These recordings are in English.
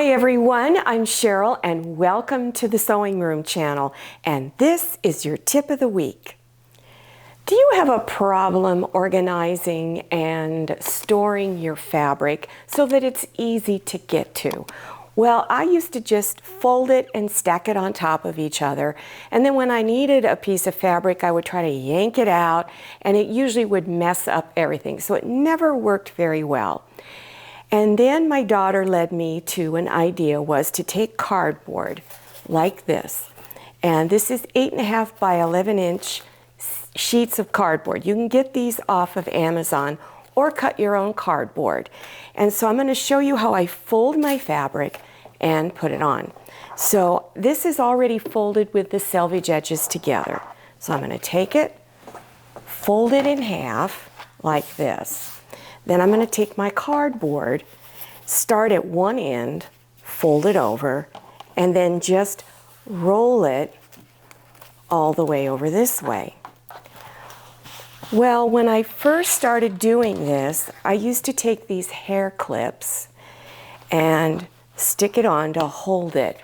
Hi everyone, I'm Cheryl and welcome to the Sewing Room channel, and this is your tip of the week. Do you have a problem organizing and storing your fabric so that it's easy to get to? Well, I used to just fold it and stack it on top of each other, and then when I needed a piece of fabric I would try to yank it out, and it usually would mess up everything, so it never worked very well. And then my daughter led me to an idea was to take cardboard like this. And this is 8.5 by 11-inch sheets of cardboard. You can get these off of Amazon or cut your own cardboard. And so I'm going to show you how I fold my fabric and put it on. So this is already folded with the selvage edges together. So I'm going to take it, fold it in half like this. Then I'm going to take my cardboard, start at one end, fold it over, and then just roll it all the way over this way. Well, when I first started doing this, I used to take these hair clips and stick it on to hold it.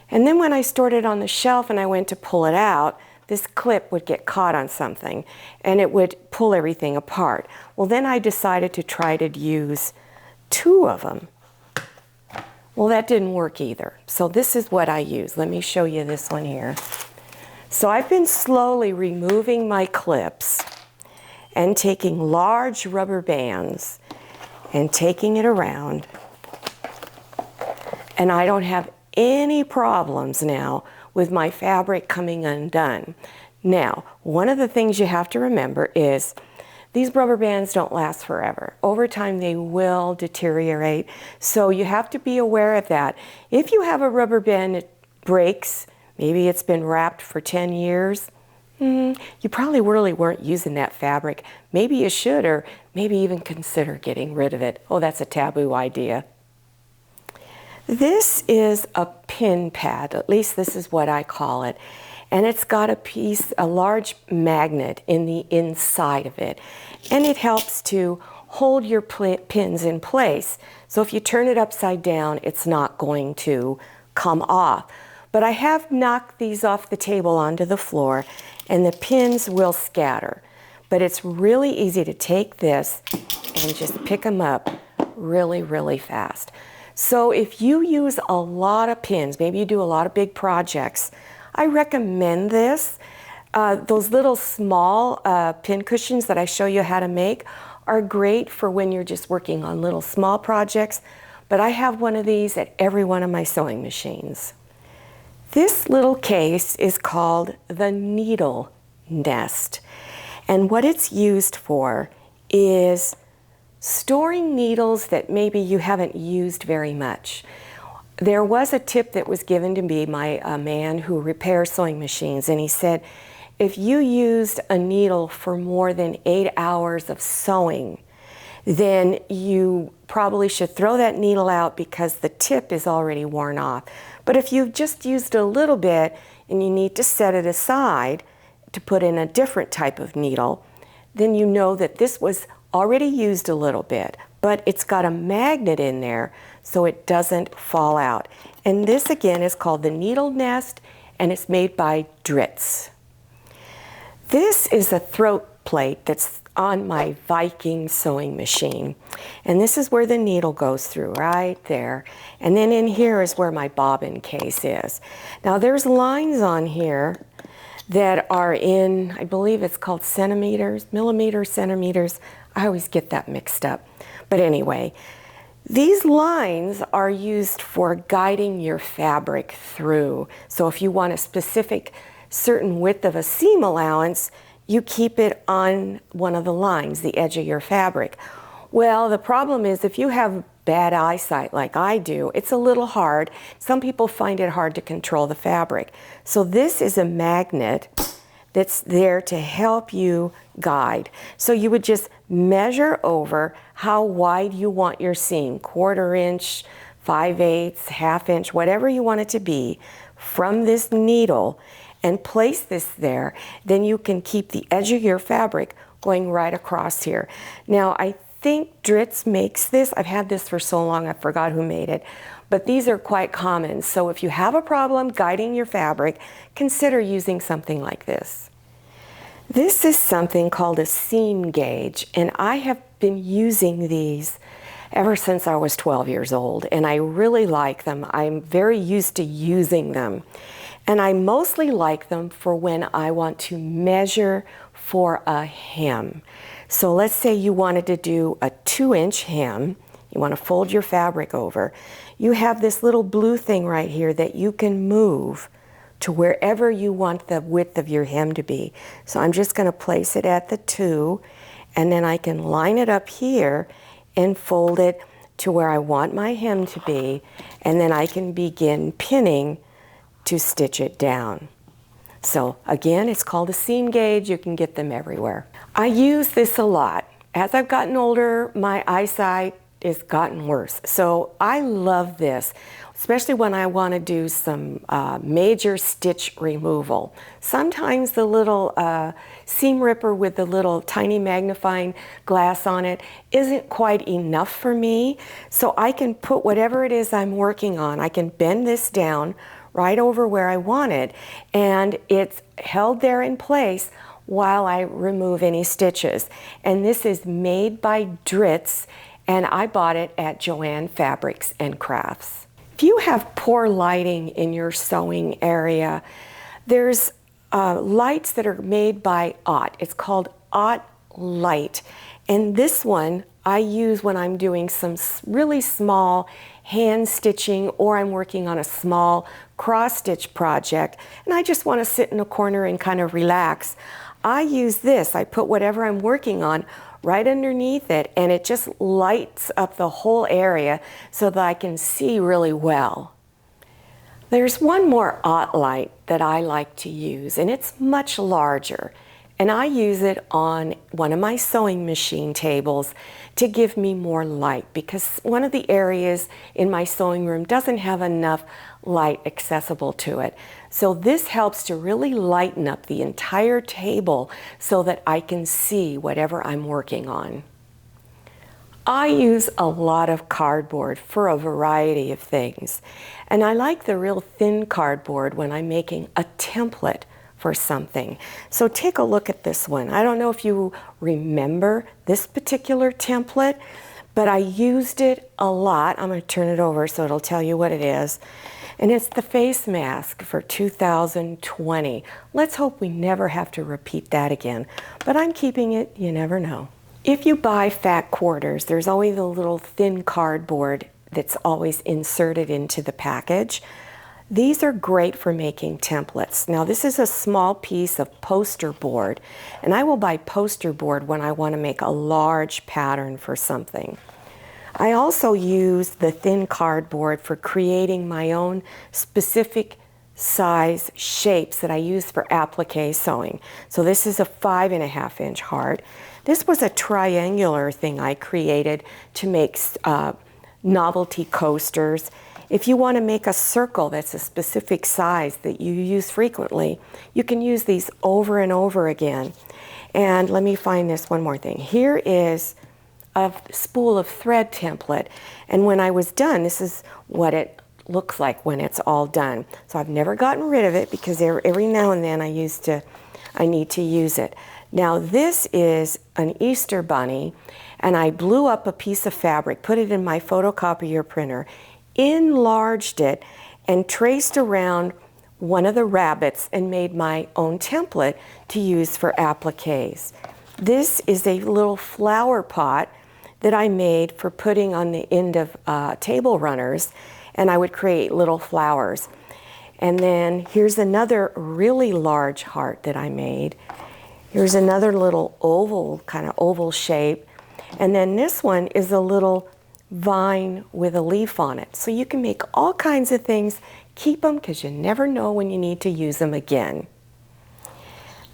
And then when I stored it on the shelf and I went to pull it out, this clip would get caught on something and it would pull everything apart. Well, then I decided to try to use two of them. Well, that didn't work either. So this is what I use. Let me show you this one here. So I've been slowly removing my clips and taking large rubber bands and taking it around. And I don't have any problems now with my fabric coming undone. Now, one of the things you have to remember is these rubber bands don't last forever. Over time they will deteriorate, so you have to be aware of that. If you have a rubber band that breaks, maybe it's been wrapped for 10 years, you probably really weren't using that fabric. Maybe you should, or maybe even consider getting rid of it. Oh, that's a taboo idea. This is a pin pad, at least this is what I call it. And it's got a large magnet in the inside of it. And it helps to hold your pins in place. So if you turn it upside down, it's not going to come off. But I have knocked these off the table onto the floor, and the pins will scatter. But it's really easy to take this and just pick them up really, really fast. So if you use a lot of pins, maybe you do a lot of big projects, I recommend this. Those little small pin cushions that I show you how to make are great for when you're just working on little small projects, but I have one of these at every one of my sewing machines. This little case is called the needle nest, and what it's used for is storing needles that maybe you haven't used very much. There was a tip that was given to me by a man who repairs sewing machines, and he said, if you used a needle for more than 8 hours of sewing, then you probably should throw that needle out because the tip is already worn off. But if you've just used a little bit and you need to set it aside to put in a different type of needle, then you know that this was already used a little bit, but it's got a magnet in there so it doesn't fall out. And this again is called the needle nest, and it's made by Dritz. This is a throat plate that's on my Viking sewing machine, and this is where the needle goes through, right there. And then in here is where my bobbin case is. Now there's lines on here that are in, I believe it's called centimeters, millimeters, centimeters. I always get that mixed up. But anyway, these lines are used for guiding your fabric through. So if you want a specific certain width of a seam allowance, you keep it on one of the lines, the edge of your fabric. Well, the problem is if you have bad eyesight like I do, it's a little hard. Some people find it hard to control the fabric. So this is a magnet that's there to help you guide. So you would just measure over how wide you want your seam, 1/4 inch, 5/8, 1/2 inch, whatever you want it to be, from this needle, and place this there. Then you can keep the edge of your fabric going right across here. Now I think Dritz makes this. I've had this for so long I forgot who made it, but these are quite common. So if you have a problem guiding your fabric, consider using something like this. This is something called a seam gauge, and I have been using these ever since I was 12 years old, and I really like them. I'm very used to using them, and I mostly like them for when I want to measure for a hem. So let's say you wanted to do a 2-inch hem. You want to fold your fabric over. You have this little blue thing right here that you can move to wherever you want the width of your hem to be. So I'm just going to place it at the 2, and then I can line it up here and fold it to where I want my hem to be, and then I can begin pinning to stitch it down. So again, it's called a seam gauge. You can get them everywhere. I use this a lot. As I've gotten older, my eyesight has gotten worse. So I love this, especially when I want to do some major stitch removal. Sometimes the little seam ripper with the little tiny magnifying glass on it isn't quite enough for me. So I can put whatever it is I'm working on, I can bend this down right over where I want it, and it's held there in place while I remove any stitches. And this is made by Dritz, and I bought it at Joann Fabrics and Crafts. If you have poor lighting in your sewing area, there's lights that are made by Ott. It's called Ott Light, and this one I use when I'm doing some really small hand stitching, or I'm working on a small cross stitch project and I just want to sit in a corner and kind of relax. I use this. I put whatever I'm working on right underneath it, and it just lights up the whole area so that I can see really well. There's one more Ott light that I like to use, and it's much larger. And I use it on one of my sewing machine tables to give me more light, because one of the areas in my sewing room doesn't have enough light accessible to it. So this helps to really lighten up the entire table so that I can see whatever I'm working on. I use a lot of cardboard for a variety of things, and I like the real thin cardboard when I'm making a template for something. So take a look at this one. I don't know if you remember this particular template, but I used it a lot. I'm going to turn it over so it'll tell you what it is. And it's the face mask for 2020. Let's hope we never have to repeat that again, but I'm keeping it. You never know. If you buy fat quarters, there's always a little thin cardboard that's always inserted into the package. These are great for making templates. Now this is a small piece of poster board, and I will buy poster board when I want to make a large pattern for something. I also use the thin cardboard for creating my own specific size shapes that I use for applique sewing. So this is a 5.5-inch heart. This was a triangular thing I created to make novelty coasters. If you want to make a circle that's a specific size that you use frequently, you can use these over and over again. And let me find this one more thing. Here is a spool of thread template, and when I was done, this is what it looks like when it's all done. So I've never gotten rid of it because every now and then I need to use it. Now this is an Easter bunny, and I blew up a piece of fabric, put it in my photocopier printer, enlarged it, and traced around one of the rabbits and made my own template to use for appliques. This is a little flower pot that I made for putting on the end of table runners, and I would create little flowers. And then here's another really large heart that I made. Here's another little oval, kind of oval shape. And then this one is a little vine with a leaf on it. So you can make all kinds of things. Keep them because you never know when you need to use them again.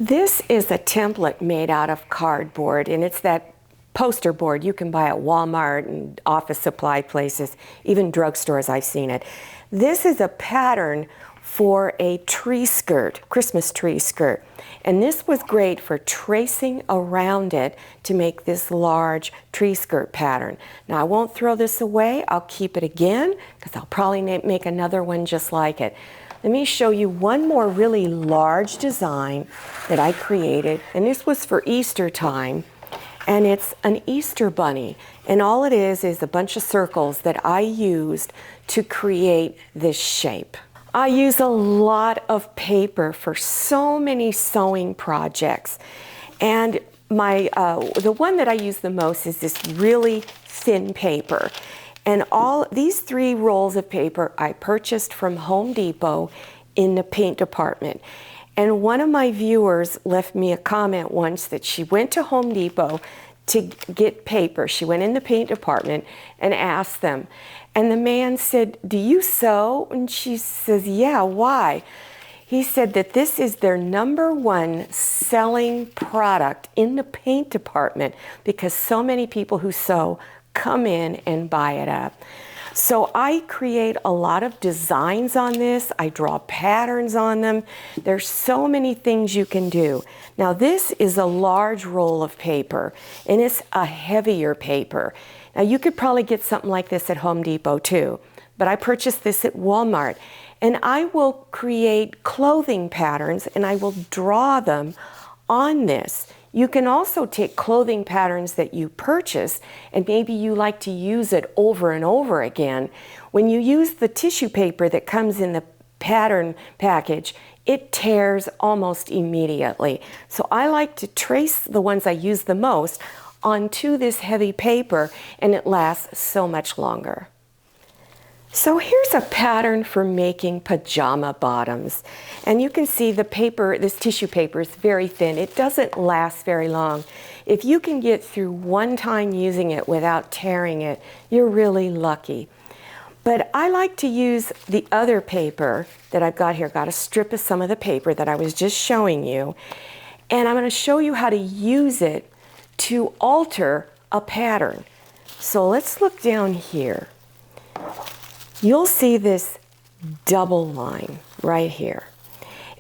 This is a template made out of cardboard, and it's that poster board you can buy at Walmart and office supply places, even drugstores I've seen it. This is a pattern for a tree skirt, Christmas tree skirt. And this was great for tracing around it to make this large tree skirt pattern. Now I won't throw this away, I'll keep it again because I'll probably make another one just like it. Let me show you one more really large design that I created, and this was for Easter time. And it's an Easter bunny, and all it is a bunch of circles that I used to create this shape. I use a lot of paper for so many sewing projects, and the one that I use the most is this really thin paper. And all these 3 rolls of paper I purchased from Home Depot in the paint department. And one of my viewers left me a comment once that she went to Home Depot to get paper. She went in the paint department and asked them. And the man said, "Do you sew?" And she says, "Yeah, why?" He said that this is their #1 selling product in the paint department because so many people who sew come in and buy it up. So I create a lot of designs on this. I draw patterns on them. There's so many things you can do. Now this is a large roll of paper, and it's a heavier paper. Now you could probably get something like this at Home Depot too, but I purchased this at Walmart. And I will create clothing patterns and I will draw them on this. You can also take clothing patterns that you purchase and maybe you like to use it over and over again. When you use the tissue paper that comes in the pattern package, it tears almost immediately. So I like to trace the ones I use the most onto this heavy paper, and it lasts so much longer. So here's a pattern for making pajama bottoms. And you can see the paper, this tissue paper is very thin. It doesn't last very long. If you can get through one time using it without tearing it, you're really lucky. But I like to use the other paper that I've got here. Got a strip of some of the paper that I was just showing you. And I'm going to show you how to use it to alter a pattern. So let's look down here. You'll see this double line right here.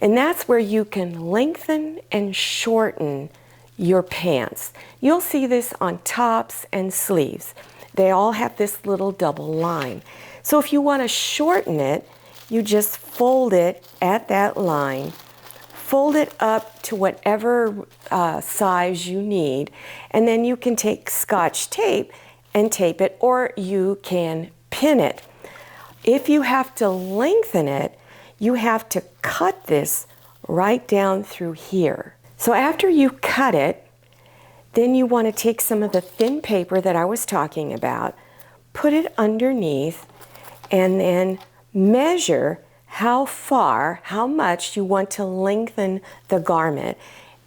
And that's where you can lengthen and shorten your pants. You'll see this on tops and sleeves. They all have this little double line. So if you want to shorten it, you just fold it at that line, fold it up to whatever size you need, and then you can take Scotch tape and tape it, or you can pin it. If you have to lengthen it, you have to cut this right down through here. So after you cut it, then you want to take some of the thin paper that I was talking about, put it underneath, and then measure how far, how much you want to lengthen the garment.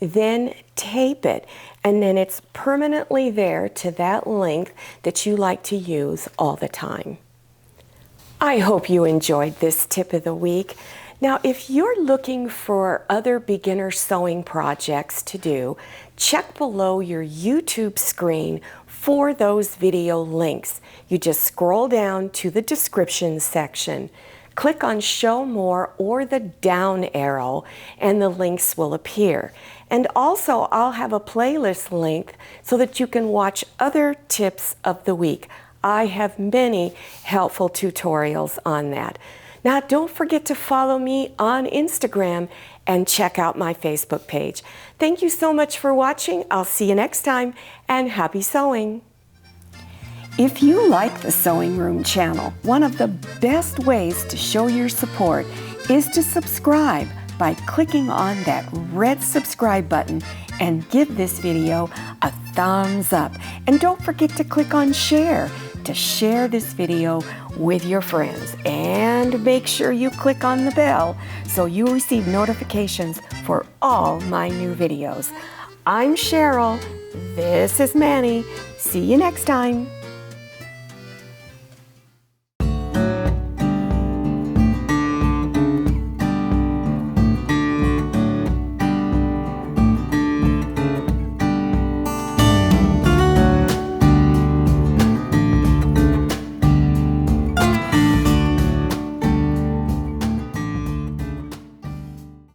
Then tape it, and then it's permanently there to that length that you like to use all the time. I hope you enjoyed this tip of the week. Now, if you're looking for other beginner sewing projects to do, check below your YouTube screen for those video links. You just scroll down to the description section, click on Show More or the down arrow, and the links will appear. And also, I'll have a playlist link so that you can watch other tips of the week. I have many helpful tutorials on that. Now, don't forget to follow me on Instagram and check out my Facebook page. Thank you so much for watching. I'll see you next time, and happy sewing. If you like the Sewing Room channel, one of the best ways to show your support is to subscribe by clicking on that red subscribe button and give this video a thumbs up. And don't forget to click on share to share this video with your friends. And make sure you click on the bell so you receive notifications for all my new videos. I'm Cheryl. This is Manny. See you next time.